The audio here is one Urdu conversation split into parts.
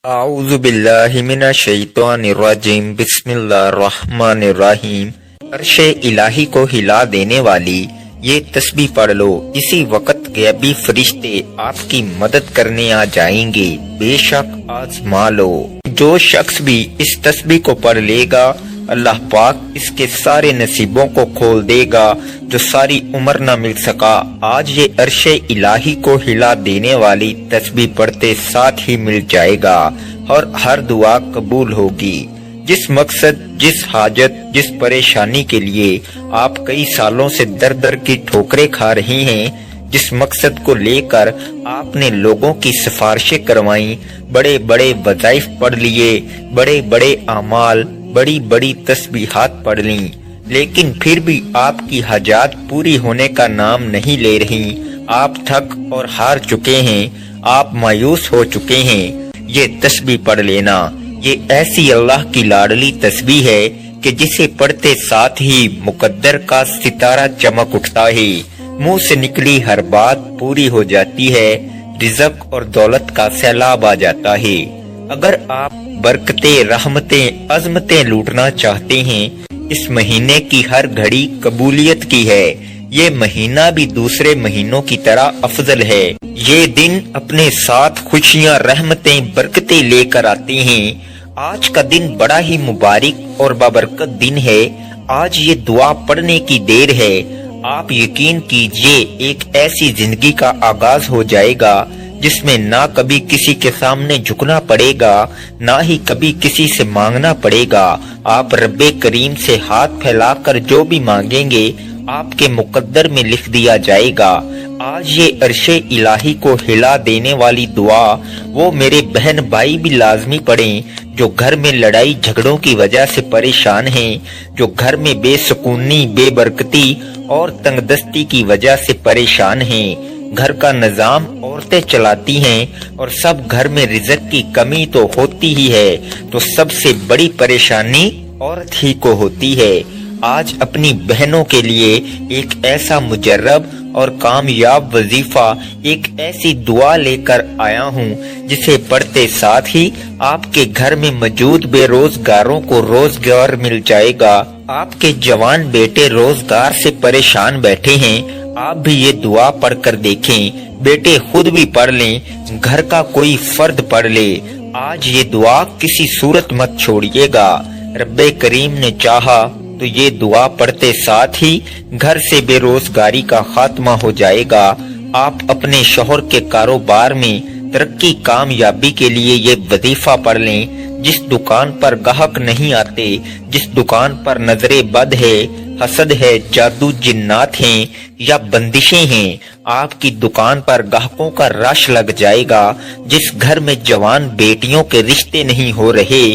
اعوذ باللہ من الشیطان الرجیم بسم اللہ الرحمن الرحیم۔ عرش الہی کو ہلا دینے والی یہ تسبیح پڑھ لو، اسی وقت غیبی فرشتے آپ کی مدد کرنے آ جائیں گے، بے شک آزما لو۔ جو شخص بھی اس تسبیح کو پڑھ لے گا اللہ پاک اس کے سارے نصیبوں کو کھول دے گا جو ساری عمر نہ مل سکا۔ آج یہ عرش الہی کو ہلا دینے والی تسبیح پڑھتے ساتھ ہی مل جائے گا اور ہر دعا قبول ہوگی۔ جس مقصد، جس حاجت، جس پریشانی کے لیے آپ کئی سالوں سے در در کی ٹھوکریں کھا رہی ہیں، جس مقصد کو لے کر آپ نے لوگوں کی سفارشیں کروائیں، بڑے بڑے وظائف پڑھ لیے، بڑے بڑے اعمال، بڑی بڑی تسبیحات پڑھ لیں، لیکن پھر بھی آپ کی حاجات پوری ہونے کا نام نہیں لے رہی۔ آپ تھک اور ہار چکے ہیں، آپ مایوس ہو چکے ہیں۔ یہ تسبیح پڑھ لینا، یہ ایسی اللہ کی لاڈلی تسبیح ہے کہ جسے پڑھتے ساتھ ہی مقدر کا ستارہ چمک اٹھتا ہے، منہ سے نکلی ہر بات پوری ہو جاتی ہے، رزق اور دولت کا سیلاب آ جاتا ہے۔ اگر آپ برکتیں، رحمتیں، عظمتیں لوٹنا چاہتے ہیں، اس مہینے کی ہر گھڑی قبولیت کی ہے۔ یہ مہینہ بھی دوسرے مہینوں کی طرح افضل ہے۔ یہ دن اپنے ساتھ خوشیاں، رحمتیں، برکتیں لے کر آتے ہیں۔ آج کا دن بڑا ہی مبارک اور بابرکت دن ہے۔ آج یہ دعا پڑھنے کی دیر ہے۔ آپ یقین کیجئے ایک ایسی زندگی کا آغاز ہو جائے گا جس میں نہ کبھی کسی کے سامنے جھکنا پڑے گا، نہ ہی کبھی کسی سے مانگنا پڑے گا۔ آپ رب کریم سے ہاتھ پھیلا کر جو بھی مانگیں گے آپ کے مقدر میں لکھ دیا جائے گا۔ آج یہ عرش الہی کو ہلا دینے والی دعا وہ میرے بہن بھائی بھی لازمی پڑھیں جو گھر میں لڑائی جھگڑوں کی وجہ سے پریشان ہیں، جو گھر میں بے سکونی، بے برکتی اور تنگ دستی کی وجہ سے پریشان ہیں۔ گھر کا نظام عورتیں چلاتی ہیں اور سب گھر میں رزق کی کمی تو ہوتی ہی ہے، تو سب سے بڑی پریشانی عورت ہی کو ہوتی ہے۔ آج اپنی بہنوں کے لیے ایک ایسا مجرب اور کامیاب وظیفہ، ایک ایسی دعا لے کر آیا ہوں جسے پڑھتے ساتھ ہی آپ کے گھر میں موجود بے روزگاروں کو روزگار مل جائے گا۔ آپ کے جوان بیٹے روزگار سے پریشان بیٹھے ہیں، آپ بھی یہ دعا پڑھ کر دیکھیں۔ بیٹے خود بھی پڑھ لیں، گھر کا کوئی فرد پڑھ لے۔ آج یہ دعا کسی صورت مت چھوڑیے گا۔ رب کریم نے چاہا تو یہ دعا پڑھتے ساتھ ہی گھر سے بے روزگاری کا خاتمہ ہو جائے گا۔ آپ اپنے شوہر کے کاروبار میں ترقی، کامیابی کے لیے یہ وظیفہ پڑھ لیں۔ جس دکان پر گاہک نہیں آتے، جس دکان پر نظر بد ہے، حسد ہے، جادو جنات ہیں یا بندشیں ہیں، آپ کی دکان پر گاہکوں کا رش لگ جائے گا۔ جس گھر میں جوان بیٹیوں کے رشتے نہیں ہو رہے،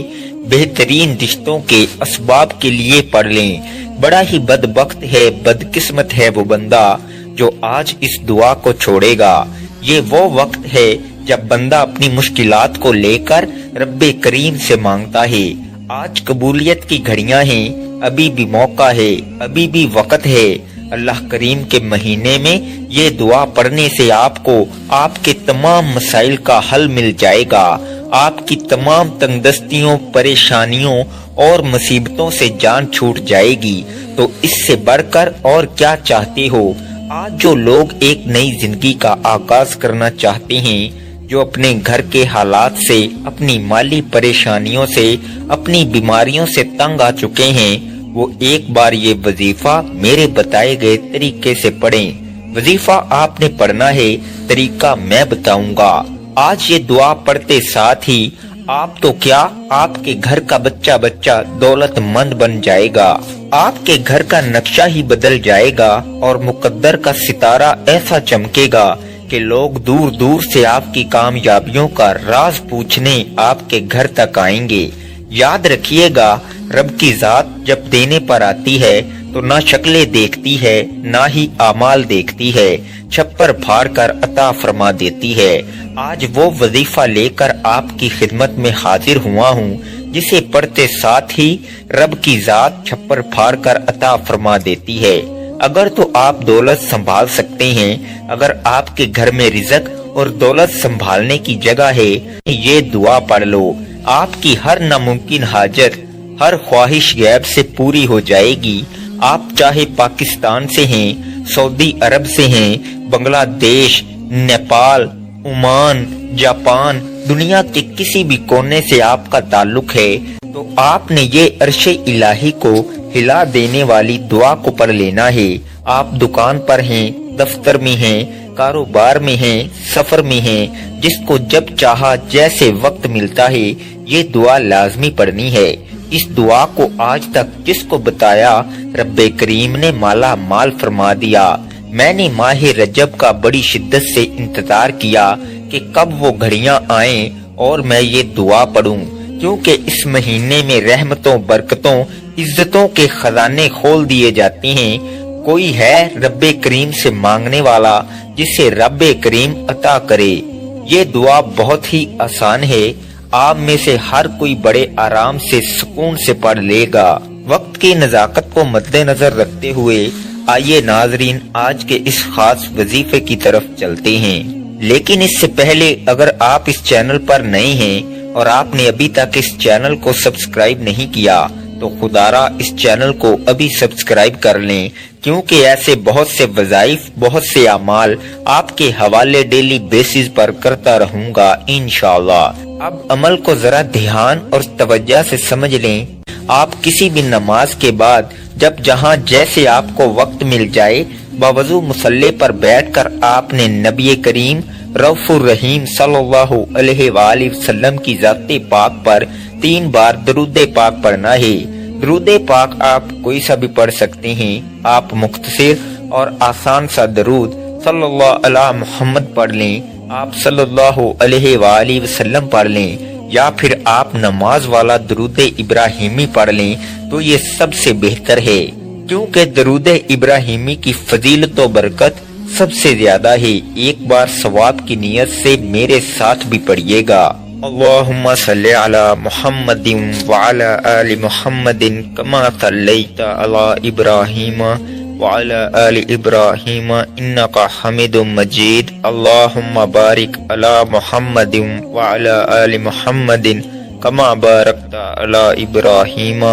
بہترین رشتوں کے اسباب کے لیے پڑھ لیں۔ بڑا ہی بدبخت ہے، بدقسمت ہے وہ بندہ جو آج اس دعا کو چھوڑے گا۔ یہ وہ وقت ہے جب بندہ اپنی مشکلات کو لے کر رب کریم سے مانگتا ہے۔ آج قبولیت کی گھڑیاں ہیں، ابھی بھی موقع ہے، ابھی بھی وقت ہے۔ اللہ کریم کے مہینے میں یہ دعا پڑھنے سے آپ کو آپ کے تمام مسائل کا حل مل جائے گا۔ آپ کی تمام تنگ دستیوں، پریشانیوں اور مصیبتوں سے جان چھوٹ جائے گی۔ تو اس سے بڑھ کر اور کیا چاہتے ہو؟ آج جو لوگ ایک نئی زندگی کا آغاز کرنا چاہتے ہیں، جو اپنے گھر کے حالات سے، اپنی مالی پریشانیوں سے، اپنی بیماریوں سے تنگ آ چکے ہیں، وہ ایک بار یہ وظیفہ میرے بتائے گئے طریقے سے پڑھیں۔ وظیفہ آپ نے پڑھنا ہے، طریقہ میں بتاؤں گا۔ آج یہ دعا پڑھتے ساتھ ہی آپ تو کیا، آپ کے گھر کا بچہ دولت مند بن جائے گا۔ آپ کے گھر کا نقشہ ہی بدل جائے گا اور مقدر کا ستارہ ایسا چمکے گا کہ لوگ دور دور سے آپ کی کامیابیوں کا راز پوچھنے آپ کے گھر تک آئیں گے۔ یاد رکھیے گا، رب کی ذات جب دینے پر آتی ہے تو نہ شکلیں دیکھتی ہے، نہ ہی اعمال دیکھتی ہے، چھپر پھاڑ کر عطا فرما دیتی ہے۔ آج وہ وظیفہ لے کر آپ کی خدمت میں حاضر ہوا ہوں جسے پڑھتے ساتھ ہی رب کی ذات چھپر پھاڑ کر عطا فرما دیتی ہے۔ اگر تو آپ دولت سنبھال سکتے ہیں، اگر آپ کے گھر میں رزق اور دولت سنبھالنے کی جگہ ہے، یہ دعا پڑھ لو، آپ کی ہر ناممکن حاجت، ہر خواہش غیب سے پوری ہو جائے گی۔ آپ چاہے پاکستان سے ہیں، سعودی عرب سے ہیں، بنگلہ دیش، نیپال، عمان، جاپان، دنیا کے کسی بھی کونے سے آپ کا تعلق ہے تو آپ نے یہ عرش الہی کو ہلا دینے والی دعا کو پڑھ لینا ہے۔ آپ دکان پر ہیں، دفتر میں ہیں، کاروبار میں ہیں، سفر میں ہیں، جس کو جب چاہا جیسے وقت ملتا ہے یہ دعا لازمی پڑھنی ہے۔ اس دعا کو آج تک جس کو بتایا رب کریم نے مالا مال فرما دیا۔ میں نے ماہ رجب کا بڑی شدت سے انتظار کیا کہ کب وہ گھڑیاں آئیں اور میں یہ دعا پڑھوں، کیونکہ اس مہینے میں رحمتوں، برکتوں، عزتوں کے خزانے کھول دیے جاتے ہیں۔ کوئی ہے رب کریم سے مانگنے والا جسے رب کریم عطا کرے؟ یہ دعا بہت ہی آسان ہے، آپ میں سے ہر کوئی بڑے آرام سے سکون سے پڑھ لے گا۔ وقت کی نزاکت کو مد نظر رکھتے ہوئے آئیے ناظرین آج کے اس خاص وظیفے کی طرف چلتے ہیں، لیکن اس سے پہلے اگر آپ اس چینل پر نئے ہیں اور آپ نے ابھی تک اس چینل کو سبسکرائب نہیں کیا تو خدارا اس چینل کو ابھی سبسکرائب کر لیں، کیونکہ ایسے بہت سے وظائف، بہت سے اعمال آپ کے حوالے ڈیلی بیسز پر کرتا رہوں گا انشاءاللہ۔ اب عمل کو ذرا دھیان اور توجہ سے سمجھ لیں۔ آپ کسی بھی نماز کے بعد جب جہاں جیسے آپ کو وقت مل جائے باوضو مصلی پر بیٹھ کر آپ نے نبی کریم رؤوف الرحیم صلی اللہ علیہ وآلہ وسلم کی ذات پاک پر 3 بار درود پاک پڑھنا ہے۔ درود پاک آپ کوئی سا بھی پڑھ سکتے ہیں، آپ مختصر اور آسان سا درود صلی اللہ علیہ محمد پڑھ لیں، آپ صلی اللہ علیہ وآلہ وسلم پڑھ لیں، یا پھر آپ نماز والا درود ابراہیمی پڑھ لیں تو یہ سب سے بہتر ہے، کیونکہ درود ابراہیمی کی فضیلت و برکت سب سے زیادہ ہے۔ ایک بار ثواب کی نیت سے میرے ساتھ بھی پڑھیے گا۔ اللہم صلی علی محمد وعلی آل محمد کما صلیت علی ابراہیم وعلی آل ابراہیم انکا حمید مجید۔ اللہم بارک علی محمد وعلی آل محمد کما بارکت علی ابراہیم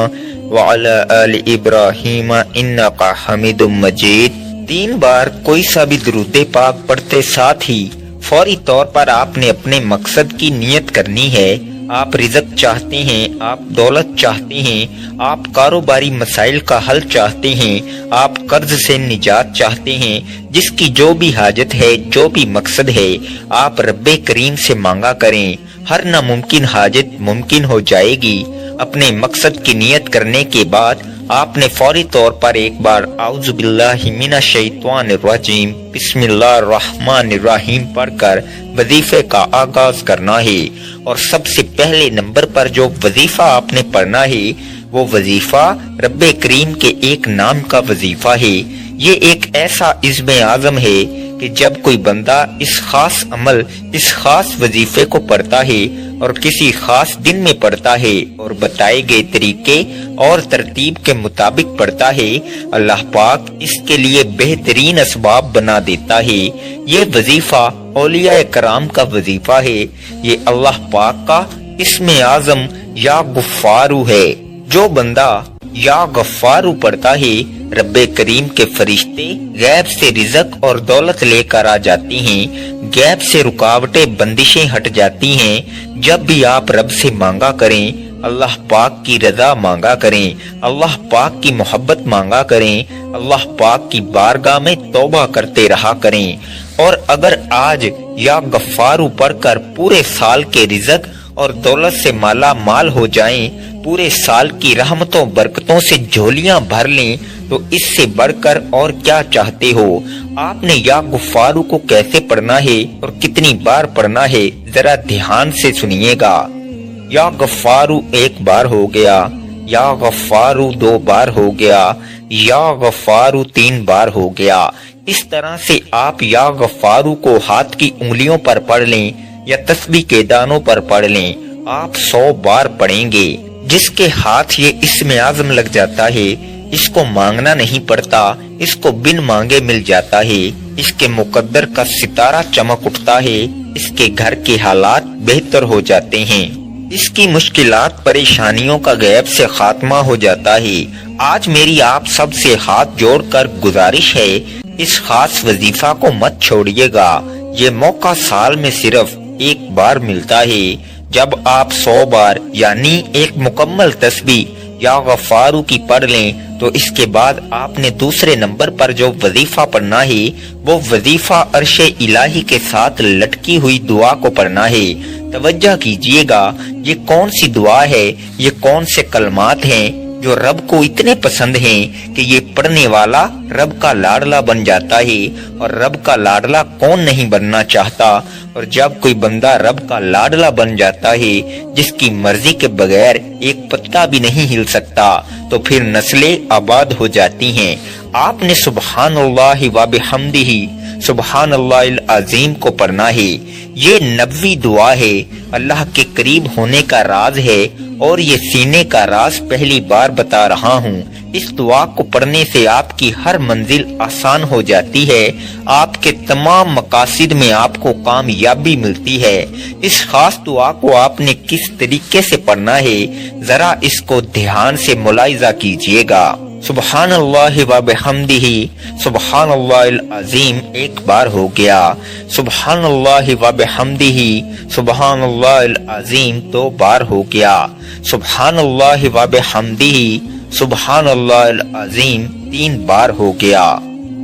وعلی آل ابراہیم انکا حمید مجید۔ 3 بار کوئی سا بھی درود پاک پڑھتے ساتھ ہی فوری طور پر آپ نے اپنے مقصد کی نیت کرنی ہے۔ آپ رزق چاہتے ہیں، آپ دولت چاہتے ہیں، آپ کاروباری مسائل کا حل چاہتے ہیں، آپ قرض سے نجات چاہتے ہیں، جس کی جو بھی حاجت ہے، جو بھی مقصد ہے، آپ رب کریم سے مانگا کریں، ہر ناممکن حاجت ممکن ہو جائے گی۔ اپنے مقصد کی نیت کرنے کے بعد آپ نے فوری طور پر ایک بار اعوذ باللہ من الشیطان الرجیم بسم اللہ الرحمن الرحیم پڑھ کر وظیفے کا آغاز کرنا ہے۔ اور سب سے پہلے نمبر پر جو وظیفہ آپ نے پڑھنا ہے وہ وظیفہ رب کریم کے ایک نام کا وظیفہ ہے۔ یہ ایک ایسا عزم اعظم ہے کہ جب کوئی بندہ اس خاص عمل، اس خاص وظیفے کو پڑھتا ہے اور کسی خاص دن میں پڑھتا ہے اور بتائے گئے طریقے اور ترتیب کے مطابق پڑھتا ہے، اللہ پاک اس کے لیے بہترین اسباب بنا دیتا ہے۔ یہ وظیفہ اولیاء کرام کا وظیفہ ہے، یہ اللہ پاک کا اسم اعظم یا غفارو ہے۔ جو بندہ یا غفارو پڑھتا ہے رب کریم کے فرشتے غیب سے رزق اور دولت لے کر آ جاتی ہیں، غیب سے رکاوٹیں بندشیں ہٹ جاتی ہیں۔ جب بھی آپ رب سے مانگا کریں، اللہ پاک کی رضا مانگا کریں، اللہ پاک کی محبت مانگا کریں، اللہ پاک کی بارگاہ میں توبہ کرتے رہا کریں۔ اور اگر آج یا غفارو پڑھ کر پورے سال کے رزق اور دولت سے مالا مال ہو جائیں، پورے سال کی رحمتوں برکتوں سے جھولیاں بھر لیں، تو اس سے بڑھ کر اور کیا چاہتے ہو؟ آپ نے یا غفارو کو کیسے پڑھنا ہے اور کتنی بار پڑھنا ہے ذرا دھیان سے سنیے گا۔ یا غفارو 1 بار ہو گیا، یا غفارو 2 بار ہو گیا، یا غفارو 3 بار ہو گیا۔ اس طرح سے آپ یا غفارو کو ہاتھ کی انگلیوں پر پڑھ لیں یا تسبیح کے دانوں پر پڑھ لیں، آپ 100 بار پڑھیں گے۔ جس کے ہاتھ یہ اسم اعظم لگ جاتا ہے اس کو مانگنا نہیں پڑتا، اس کو بن مانگے مل جاتا ہے، اس کے مقدر کا ستارہ چمک اٹھتا ہے، اس کے گھر کے حالات بہتر ہو جاتے ہیں، اس کی مشکلات پریشانیوں کا غیب سے خاتمہ ہو جاتا ہے۔ آج میری آپ سب سے ہاتھ جوڑ کر گزارش ہے، اس خاص وظیفہ کو مت چھوڑیے گا۔ یہ موقع سال میں صرف ایک بار ملتا ہے۔ جب آپ 100 بار یعنی ایک مکمل تسبیح یا غفارو کی پڑھ لیں تو اس کے بعد آپ نے دوسرے نمبر پر جو وظیفہ پڑھنا ہے وہ وظیفہ عرش الہی کے ساتھ لٹکی ہوئی دعا کو پڑھنا ہے۔ توجہ کیجئے گا، یہ کون سی دعا ہے، یہ کون سے کلمات ہیں جو رب کو اتنے پسند ہیں کہ یہ پڑھنے والا رب کا لاڈلا بن جاتا ہے، اور رب کا لاڈلا کون نہیں بننا چاہتا، اور جب کوئی بندہ رب کا لاڈلا بن جاتا ہے جس کی مرضی کے بغیر ایک پتا بھی نہیں ہل سکتا تو پھر نسلیں آباد ہو جاتی ہیں۔ آپ نے سبحان اللہ و بحمدہ سبحان اللہ العظیم کو پڑھنا ہے۔ یہ نبوی دعا ہے، اللہ کے قریب ہونے کا راز ہے، اور یہ سینے کا راز پہلی بار بتا رہا ہوں۔ اس دعا کو پڑھنے سے آپ کی ہر منزل آسان ہو جاتی ہے، آپ کے تمام مقاصد میں آپ کو کامیابی ملتی ہے۔ اس خاص دعا کو آپ نے کس طریقے سے پڑھنا ہے، ذرا اس کو دھیان سے ملاحظہ کیجئے گا۔ سبحان اللہ و بحمدہ سبحان اللہ العظیم ایک بار ہو گیا، سبحان اللہ و بحمدہ سبحان اللہ العظیم 2 بار ہو گیا، سبحان اللہ و بحمدہ سبحان اللہ العظیم 3 بار ہو گیا۔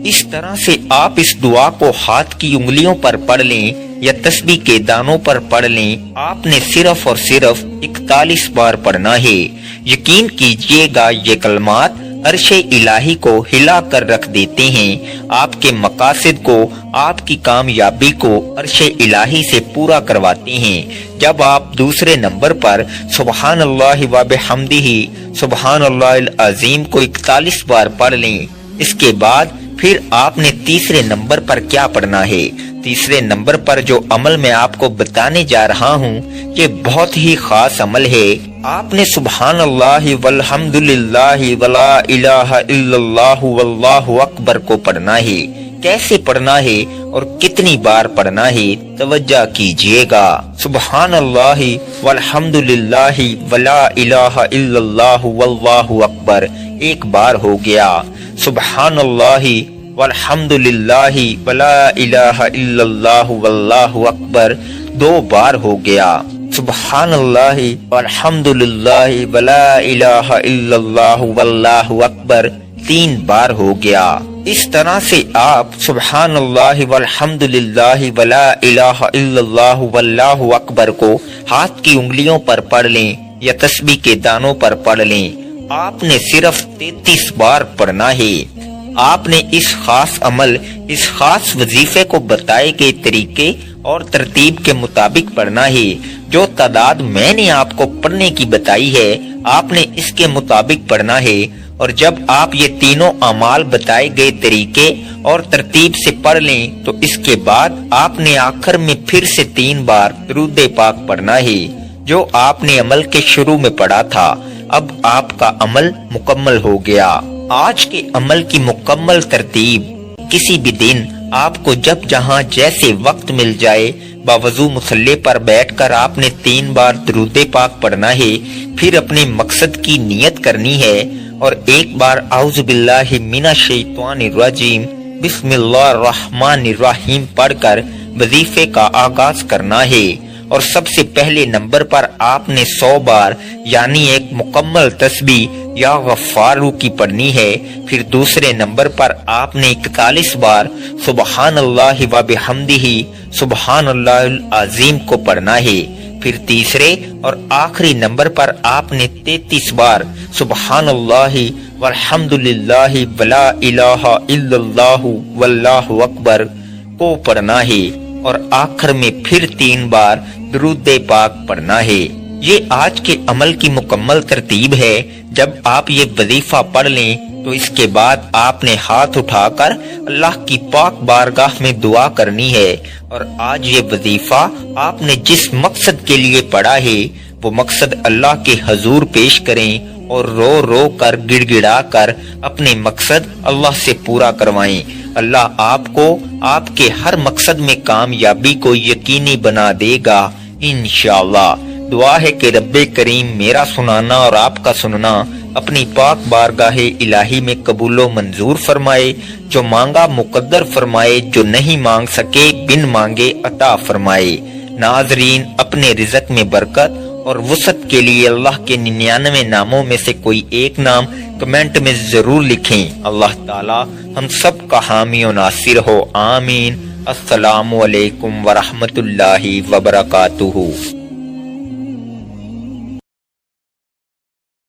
اس طرح سے آپ اس دعا کو ہاتھ کی انگلیوں پر پڑھ لیں یا تسبیح کے دانوں پر پڑھ لیں، آپ نے صرف اور صرف 41 بار پڑھنا ہے۔ یقین کیجئے گا یہ کلمات عرش الہی کو ہلا کر رکھ دیتے ہیں، آپ کے مقاصد کو، آپ کی کامیابی کو عرش الہی سے پورا کرواتے ہیں۔ جب آپ دوسرے نمبر پر سبحان اللہ و بحمدہ سبحان اللہ العظیم کو 41 بار پڑھ لیں، اس کے بعد پھر آپ نے تیسرے نمبر پر کیا پڑھنا ہے؟ تیسرے نمبر پر جو عمل میں آپ کو بتانے جا رہا ہوں یہ بہت ہی خاص عمل ہے۔ آپ نے سبحان اللہ والحمد للہ ولا الہ الا اللہ واللہ اکبر کو پڑھنا ہے۔ کیسے پڑھنا ہے اور کتنی بار پڑھنا ہے؟ توجہ کیجئے گا۔ سبحان اللہ والحمد للہ ولا الہ الا اللہ واللہ اکبر 1 بار ہو گیا، سبحان اللہ والحمد للہ ولا الہ الا اللہ واللہ اکبر 2 بار ہو گیا، سبحان اللہ والحمد للہ ولا الہ الا اللہ واللہ اکبر 3 بار ہو گیا۔ اس طرح سے آپ سبحان اللہ والحمد للہ ولا الہ الا اللہ واللہ اکبر کو ہاتھ کی انگلیوں پر پڑھ لیں یا تسبیح کے دانوں پر پڑھ لیں، آپ نے صرف 33 بار پڑھنا ہے۔ آپ نے اس خاص عمل، اس خاص وظیفے کو بتائے گئے طریقے اور ترتیب کے مطابق پڑھنا ہے۔ جو تعداد میں نے آپ کو پڑھنے کی بتائی ہے آپ نے اس کے مطابق پڑھنا ہے، اور جب آپ یہ تینوں اعمال بتائے گئے طریقے اور ترتیب سے پڑھ لیں تو اس کے بعد آپ نے آخر میں پھر سے 3 بار درود پاک پڑھنا ہے جو آپ نے عمل کے شروع میں پڑھا تھا۔ اب آپ کا عمل مکمل ہو گیا۔ آج کے عمل کی مکمل ترتیب: کسی بھی دن آپ کو جب جہاں جیسے وقت مل جائے باوضو مصلی پر بیٹھ کر آپ نے 3 بار درود پاک پڑھنا ہے، پھر اپنے مقصد کی نیت کرنی ہے اور 1 بار اعوذ باللہ من الشیطان الرجیم بسم اللہ الرحمن الرحیم پڑھ کر وظیفے کا آغاز کرنا ہے، اور سب سے پہلے نمبر پر آپ نے 100 بار یعنی ایک مکمل تسبیح یا غفارو کی پڑھنی ہے۔ پھر دوسرے نمبر پر آپ نے 41 بار سبحان اللہ و بحمدہ سبحان اللہ العظیم کو پڑھنا ہے۔ پھر تیسرے اور آخری نمبر پر آپ نے 33 بار سبحان اللہ والحمد للہ ولا الہ الا اللہ واللہ اکبر کو پڑھنا ہے، اور آخر میں پھر 3 بار درود پاک پڑھنا ہے۔ یہ آج کے عمل کی مکمل ترتیب ہے۔ جب آپ یہ وظیفہ پڑھ لیں تو اس کے بعد آپ نے ہاتھ اٹھا کر اللہ کی پاک بارگاہ میں دعا کرنی ہے، اور آج یہ وظیفہ آپ نے جس مقصد کے لیے پڑھا ہے وہ مقصد اللہ کے حضور پیش کریں اور رو رو کر گڑ گڑا کر اپنے مقصد اللہ سے پورا کروائیں۔ اللہ آپ کو آپ کے ہر مقصد میں کامیابی کو یقینی بنا دے گا انشاءاللہ۔ دعا ہے کہ رب کریم میرا سنانا اور آپ کا سننا اپنی پاک بارگاہ الہی میں قبول و منظور فرمائے، جو مانگا مقدر فرمائے، جو نہیں مانگ سکے بن مانگے عطا فرمائے۔ ناظرین، اپنے رزق میں برکت اور وسعت کے لیے اللہ کے 99 ناموں میں سے کوئی ایک نام کمنٹ میں ضرور لکھیں۔ اللہ تعالی ہم سب کا حامی و ناصر ہو، آمین۔ السلام علیکم ورحمۃ اللہ وبرکاتہ۔